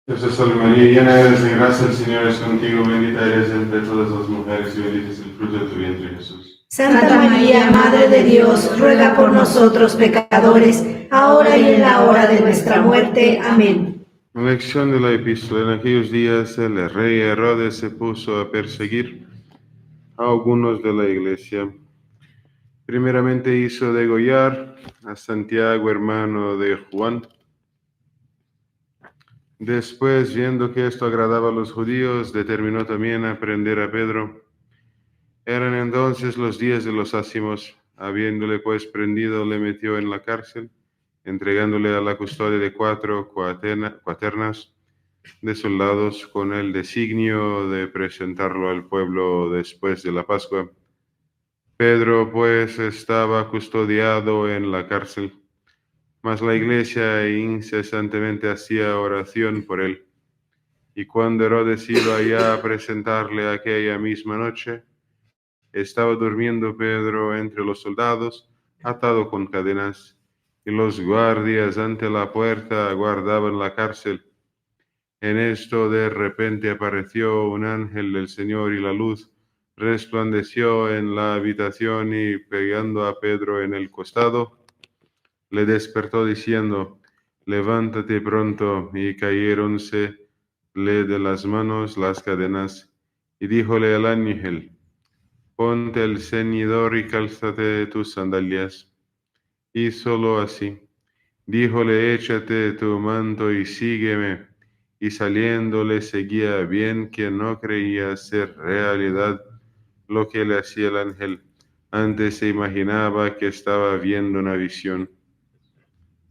Dios te salve María, llena eres de gracia, el Señor es contigo, bendita eres entre todas las mujeres y bendito es el fruto de tu vientre, Jesús. Santa María, Madre de Dios, ruega por nosotros pecadores, ahora y en la hora de nuestra muerte. Amén. Lección de la epístola. En aquellos días el rey Herodes se puso a perseguir a algunos de la iglesia. Primeramente hizo degollar a Santiago, hermano de Juan. Después, viendo que esto agradaba a los judíos, determinó también a prender a Pedro. Eran entonces los días de los ázimos. Habiéndole pues prendido, le metió en la cárcel, entregándole a la custodia de 4 cuaternas de soldados, con el designio de presentarlo al pueblo después de la Pascua. Pedro pues estaba custodiado en la cárcel, mas la iglesia incesantemente hacía oración por él. Y cuando Herodes iba allá a presentarle aquella misma noche, estaba durmiendo Pedro entre los soldados, atado con cadenas, y los guardias ante la puerta guardaban la cárcel. En esto de repente apareció un ángel del Señor y la luz resplandeció en la habitación, y pegando a Pedro en el costado, le despertó diciendo: levántate pronto. Y cayeronse de las manos las cadenas. Y díjole al ángel: ponte el ceñidor y cálzate tus sandalias. Y solo así. Díjole: échate tu manto y sígueme. Y saliendo le seguía, bien que no creía ser realidad lo que le hacía el ángel. Antes se imaginaba que estaba viendo una visión.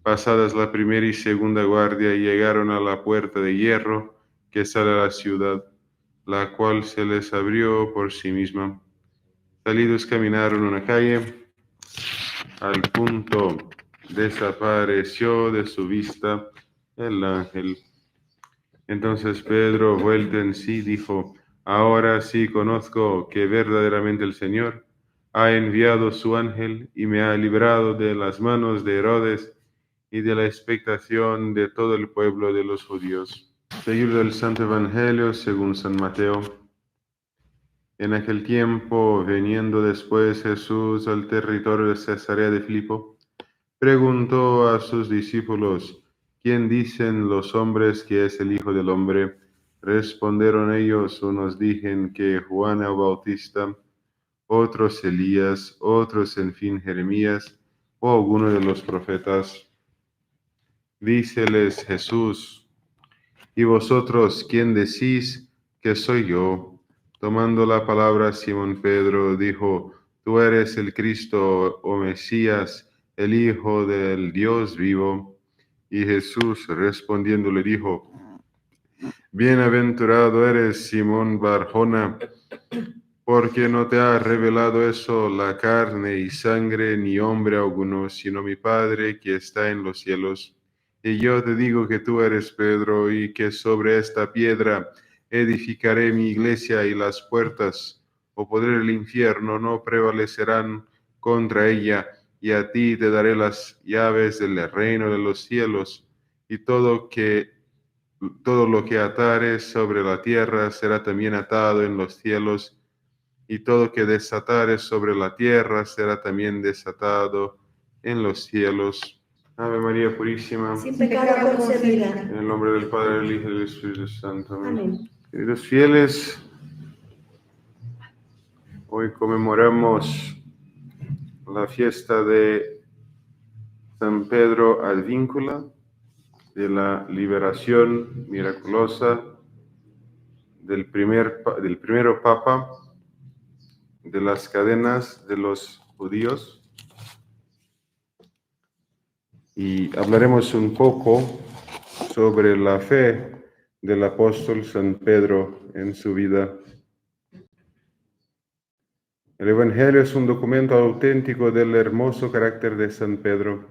Pasadas la primera y segunda guardia, llegaron a la puerta de hierro que sale a la ciudad, la cual se les abrió por sí misma. Salidos caminaron una calle. Al punto desapareció de su vista el ángel. Entonces Pedro, vuelto en sí, dijo: ahora sí conozco que verdaderamente el Señor ha enviado su ángel y me ha librado de las manos de Herodes y de la expectación de todo el pueblo de los judíos. Seguido del Santo Evangelio según San Mateo. En aquel tiempo, viniendo después Jesús al territorio de Cesarea de Filipo, preguntó a sus discípulos: ¿quién dicen los hombres que es el Hijo del Hombre? Respondieron ellos: unos dicen que Juan el Bautista, otros Elías, otros en fin Jeremías o alguno de los profetas. Díceles Jesús: ¿y vosotros quién decís que soy yo? Tomando la palabra, Simón Pedro dijo: tú eres el Cristo, o Mesías, el Hijo del Dios vivo. Y Jesús respondiendo le dijo: bienaventurado eres, Simón Barjona, porque no te ha revelado eso la carne y sangre, ni hombre alguno, sino mi Padre que está en los cielos. Y yo te digo que tú eres Pedro, y que sobre esta piedra edificaré mi iglesia, y las puertas o poder del infierno no prevalecerán contra ella. Y a ti te daré las llaves del reino de los cielos, y todo lo que atares sobre la tierra será también atado en los cielos, y todo que desatares sobre la tierra será también desatado en los cielos. Ave María Purísima, Sin pecado concebida. en el nombre del Padre, del Hijo y del Espíritu Santo. Amén. Amén. Queridos fieles, hoy conmemoramos la fiesta de San Pedro Advíncula, de la liberación miraculosa del primero Papa de las cadenas de los judíos. Y hablaremos un poco sobre la fe del apóstol San Pedro en su vida. El Evangelio es un documento auténtico del hermoso carácter de San Pedro.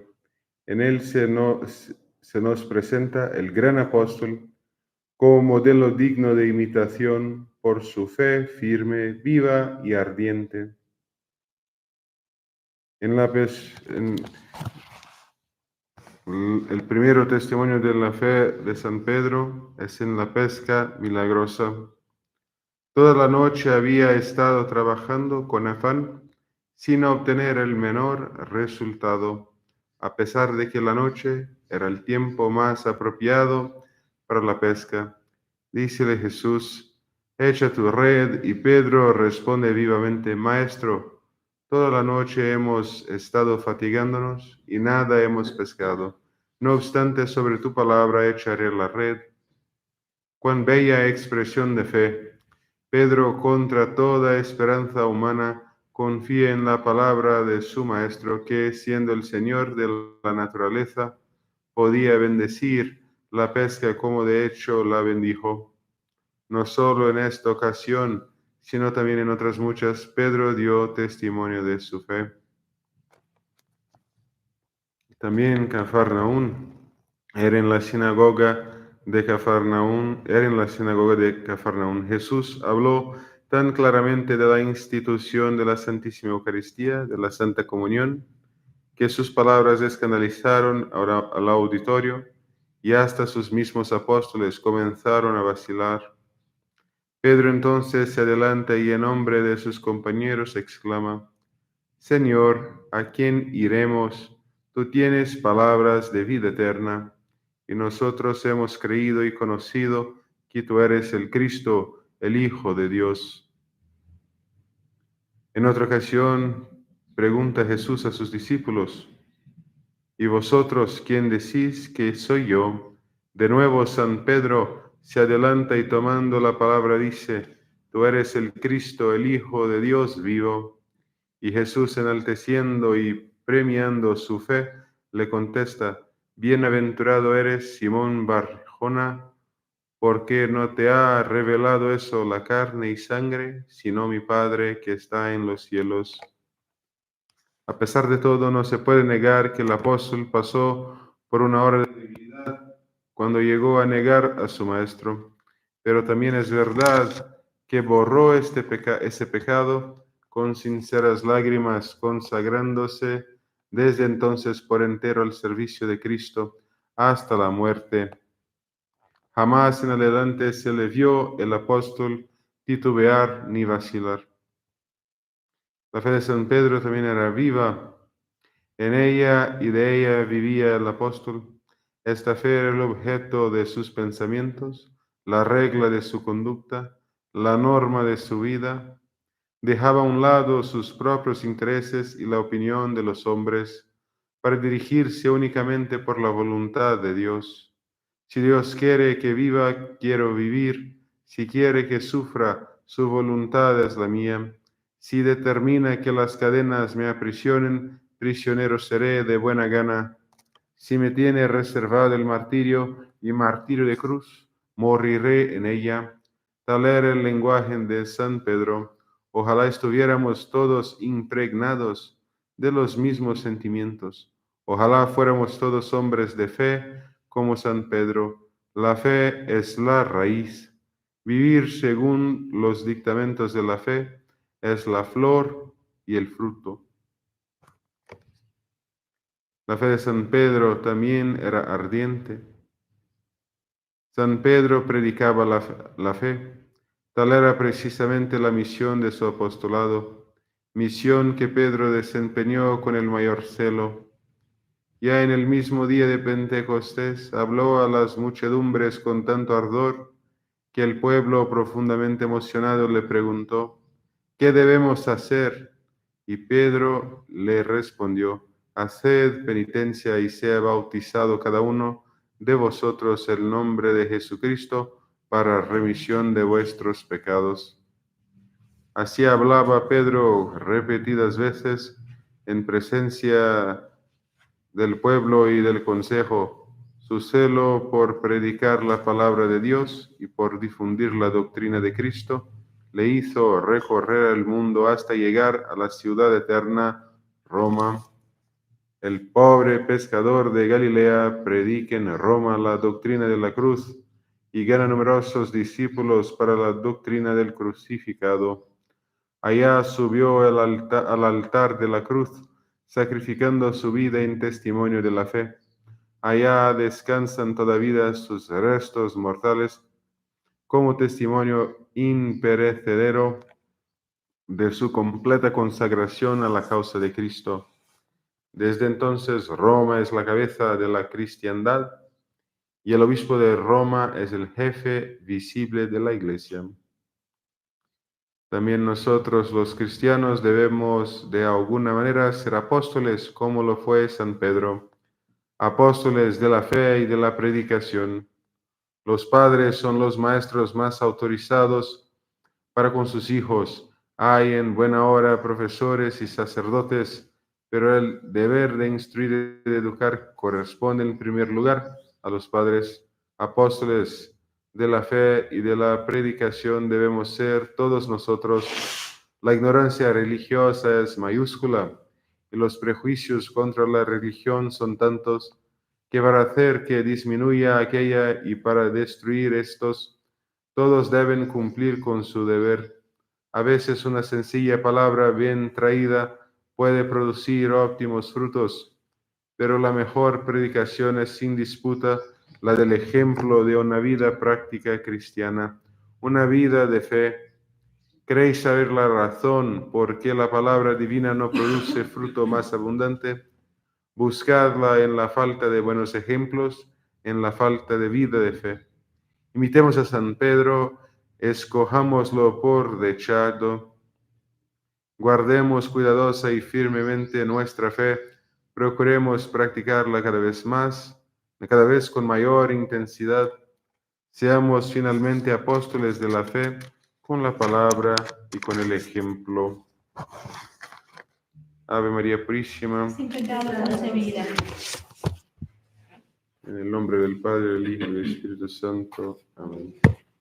En él se nos presenta el gran apóstol como modelo digno de imitación por su fe firme, viva y ardiente. El primero testimonio de la fe de San Pedro es en la pesca milagrosa. Toda la noche había estado trabajando con afán sin obtener el menor resultado, a pesar de que la noche era el tiempo más apropiado para la pesca. Dícele Jesús: echa tu red, y Pedro responde vivamente: Maestro, toda la noche hemos estado fatigándonos y nada hemos pescado. No obstante, sobre tu palabra echaré la red. Cuán bella expresión de fe. Pedro, contra toda esperanza humana, confía en la palabra de su Maestro, que, siendo el Señor de la naturaleza, podía bendecir la pesca como de hecho la bendijo. No solo en esta ocasión, sino también en otras muchas, Pedro dio testimonio de su fe. También Cafarnaún era en la sinagoga de Cafarnaún. Jesús habló tan claramente de la institución de la Santísima Eucaristía, de la Santa Comunión, que sus palabras escandalizaron al auditorio y hasta sus mismos apóstoles comenzaron a vacilar. Pedro entonces se adelanta y en nombre de sus compañeros exclama: Señor, ¿a quién iremos? Tú tienes palabras de vida eterna, y nosotros hemos creído y conocido que tú eres el Cristo, el Hijo de Dios. En otra ocasión, pregunta Jesús a sus discípulos: ¿y vosotros quién decís que soy yo? De nuevo San Pedro se adelanta y tomando la palabra dice: Tú eres el Cristo, el Hijo de Dios vivo. Y Jesús, enalteciendo y premiando su fe, le contesta: Bienaventurado eres, Simón Bar-Jona, porque no te ha revelado eso la carne y sangre, sino mi Padre que está en los cielos. A pesar de todo, no se puede negar que el apóstol pasó por una hora de debilidad cuando llegó a negar a su maestro, pero también es verdad que borró ese pecado con sinceras lágrimas, consagrándose desde entonces por entero al servicio de Cristo hasta la muerte. Jamás en adelante se le vio el apóstol titubear ni vacilar. La fe de San Pedro también era viva. En ella y de ella vivía el apóstol. Esta fe era el objeto de sus pensamientos, la regla de su conducta, la norma de su vida. Dejaba a un lado sus propios intereses y la opinión de los hombres para dirigirse únicamente por la voluntad de Dios. Si Dios quiere que viva, quiero vivir. Si quiere que sufra, su voluntad es la mía. Si determina que las cadenas me aprisionen, prisionero seré de buena gana. Si me tiene reservado el martirio y martirio de cruz, moriré en ella. Tal era el lenguaje de San Pedro. Ojalá estuviéramos todos impregnados de los mismos sentimientos. Ojalá fuéramos todos hombres de fe como San Pedro. La fe es la raíz. Vivir según los dictamentos de la fe es la flor y el fruto. La fe de San Pedro también era ardiente. San Pedro predicaba la fe. Tal era precisamente la misión de su apostolado, misión que Pedro desempeñó con el mayor celo. Ya en el mismo día de Pentecostés habló a las muchedumbres con tanto ardor que el pueblo, profundamente emocionado, le preguntó: ¿qué debemos hacer? Y Pedro le respondió: haced penitencia y sea bautizado cada uno de vosotros el nombre de Jesucristo para remisión de vuestros pecados. Así hablaba Pedro repetidas veces en presencia del pueblo y del consejo. Su celo por predicar la palabra de Dios y por difundir la doctrina de Cristo le hizo recorrer el mundo hasta llegar a la ciudad eterna, Roma. El pobre pescador de Galilea predica en Roma la doctrina de la cruz y gana numerosos discípulos para la doctrina del crucificado. Allá subió al altar de la cruz, sacrificando su vida en testimonio de la fe. Allá descansan todavía sus restos mortales como testimonio imperecedero de su completa consagración a la causa de Cristo. Desde entonces Roma es la cabeza de la cristiandad y el obispo de Roma es el jefe visible de la Iglesia. También nosotros los cristianos debemos de alguna manera ser apóstoles como lo fue San Pedro, apóstoles de la fe y de la predicación. Los padres son los maestros más autorizados para con sus hijos. Hay en buena hora profesores y sacerdotes, pero el deber de instruir y de educar corresponde en primer lugar a los padres. Apóstoles de la fe y de la predicación debemos ser todos nosotros. La ignorancia religiosa es mayúscula y los prejuicios contra la religión son tantos que para hacer que disminuya aquella y para destruir estos, todos deben cumplir con su deber. A veces una sencilla palabra bien traída puede producir óptimos frutos, pero la mejor predicación es sin disputa la del ejemplo de una vida práctica cristiana, una vida de fe. ¿Queréis saber la razón por qué la palabra divina no produce fruto más abundante? Buscadla en la falta de buenos ejemplos, en la falta de vida de fe. Imitemos a San Pedro, escojámoslo por dechado, guardemos cuidadosa y firmemente nuestra fe, procuremos practicarla cada vez más, cada vez con mayor intensidad. Seamos finalmente apóstoles de la fe con la palabra y con el ejemplo. Ave María Purísima. Sin pecado concebida. En el nombre del Padre, del Hijo y del Espíritu Santo. Amén.